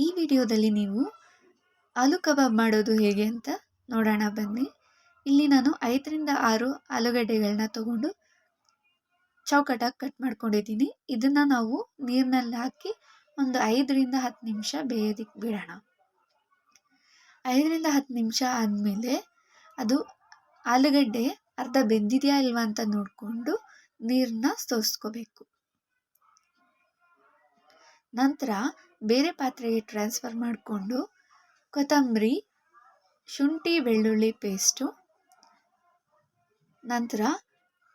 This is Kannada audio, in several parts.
ಈ ವಿಡಿಯೋದಲ್ಲಿ ನೀವು ಆಲೂ ಕಬಾಬ್ ಮಾಡೋದು ಹೇಗೆ ಅಂತ ನೋಡೋಣ ಬನ್ನಿ. ಇಲ್ಲಿ ನಾನು 5ರಿಂದ 6 ಆಲೂಗಡ್ಡೆಗಳನ್ನ ತಗೊಂಡು ಚೌಕಟಾಗಿ ಕಟ್ ಮಾಡ್ಕೊಂಡಿದ್ದೀನಿ. ಇದನ್ನು ನಾವು ನೀರಿನಲ್ಲಿ ಹಾಕಿ ಒಂದು 5ರಿಂದ 10 ನಿಮಿಷ ಬೇಯೋದಕ್ಕೆ ಬಿಡೋಣ. 5ರಿಂದ 10 ನಿಮಿಷ ಆದಮೇಲೆ ಅದು ಆಲೂಗಡ್ಡೆ ಅರ್ಧ ಬೆಂದಿದೆಯಾ ಇಲ್ವಾ ಅಂತ ನೋಡಿಕೊಂಡು ನೀರನ್ನ ಸೋಸ್ಕೋಬೇಕು. ನಂತರ ಬೇರೆ ಪಾತ್ರೆಗೆ ಟ್ರಾನ್ಸ್ಫರ್ ಮಾಡಿಕೊಂಡು ಕೊತ್ತಂಬರಿ, ಶುಂಠಿ ಬೆಳ್ಳುಳ್ಳಿ ಪೇಸ್ಟು, ನಂತರ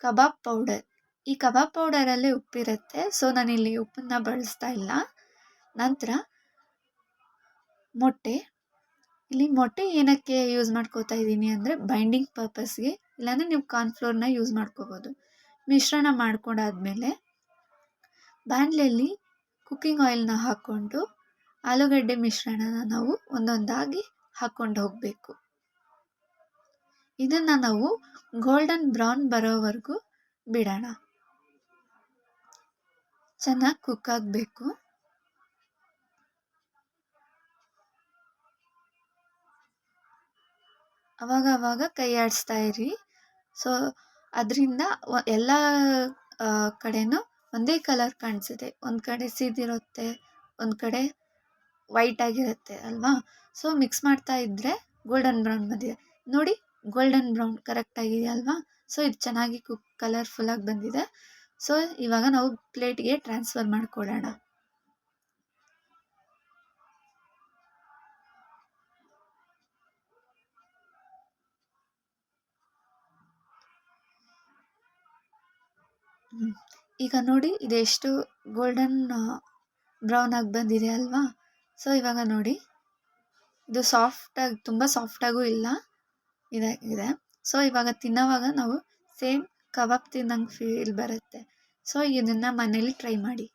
ಕಬಾಬ್ ಪೌಡರ್. ಈ ಕಬಾಬ್ ಪೌಡರಲ್ಲೇ ಉಪ್ಪಿರುತ್ತೆ, ಸೊ ನಾನಿಲ್ಲಿ ಉಪ್ಪನ್ನು ಬಳಸ್ತಾ ಇಲ್ಲ. ನಂತರ ಮೊಟ್ಟೆ. ಇಲ್ಲಿ ಮೊಟ್ಟೆ ಏನಕ್ಕೆ ಯೂಸ್ ಮಾಡ್ಕೋತಾ ಇದ್ದೀನಿ ಅಂದರೆ ಬೈಂಡಿಂಗ್ ಪರ್ಪಸ್ಗೆ, ಇಲ್ಲಾಂದರೆ ನೀವು ಕಾರ್ನ್ಫ್ಲೋರ್ನ ಯೂಸ್ ಮಾಡ್ಕೋಬೋದು. ಮಿಶ್ರಣ ಮಾಡ್ಕೊಂಡಾದ್ಮೇಲೆ ಬಾಣಲೆಯಲ್ಲಿ ಕುಕ್ಕಿಂಗ್ ಆಯಿಲ್ನ ಹಾಕ್ಕೊಂಡು ಆಲೂಗಡ್ಡೆ ಮಿಶ್ರಣನ ನಾವು ಒಂದೊಂದಾಗಿ ಹಾಕ್ಕೊಂಡು ಹೋಗಬೇಕು. ಇದನ್ನು ನಾವು ಗೋಲ್ಡನ್ ಬ್ರೌನ್ ಬರೋವರೆಗೂ ಬಿಡೋಣ. ಚೆನ್ನಾಗಿ ಕುಕ್ ಆಗಬೇಕು. ಅವಾಗ ಕೈ ಆಡಿಸ್ತಾ ಇರಿ. ಸೊ ಅದರಿಂದ ಎಲ್ಲ ಕಡೆನೂ ಒಂದೇ ಕಲರ್ ಕಾಣಿಸುತ್ತೆ. ಒಂದು ಕಡೆ ಸೀದಿರುತ್ತೆ, ಒಂದು ಕಡೆ ವೈಟ್ ಆಗಿರುತ್ತೆ ಅಲ್ವಾ. ಸೊ ಮಿಕ್ಸ್ ಮಾಡ್ತಾ ಇದ್ದರೆ ಗೋಲ್ಡನ್ ಬ್ರೌನ್ ಬಂದಿದೆ ನೋಡಿ, ಗೋಲ್ಡನ್ ಬ್ರೌನ್ ಕರೆಕ್ಟಾಗಿದೆ ಅಲ್ವಾ. ಸೊ ಇದು ಚೆನ್ನಾಗಿ ಕಲರ್ಫುಲ್ಲಾಗಿ ಬಂದಿದೆ. ಸೊ ಇವಾಗ ನಾವು ಪ್ಲೇಟ್ಗೆ ಟ್ರಾನ್ಸ್ಫರ್ ಮಾಡ್ಕೊಳ್ಳೋಣ. ಈಗ ನೋಡಿ ಇದೆಷ್ಟು ಗೋಲ್ಡನ್ ಬ್ರೌನ್ ಆಗಿ ಬಂದಿದೆ ಅಲ್ವಾ. ಸೊ ಇವಾಗ ನೋಡಿ ಇದು ಸಾಫ್ಟಾಗಿ, ತುಂಬ ಸಾಫ್ಟಾಗೂ ಇಲ್ಲ, ಇದಾಗಿದೆ. ಸೊ ಇವಾಗ ತಿನ್ನೋವಾಗ ನಾವು ಸೇಮ್ ಕಬಾಬ್ ತಿನ್ನಂಗೆ ಫೀಲ್ ಬರುತ್ತೆ. ಸೊ ಇದನ್ನು ಮನೇಲಿ ಟ್ರೈ ಮಾಡಿ.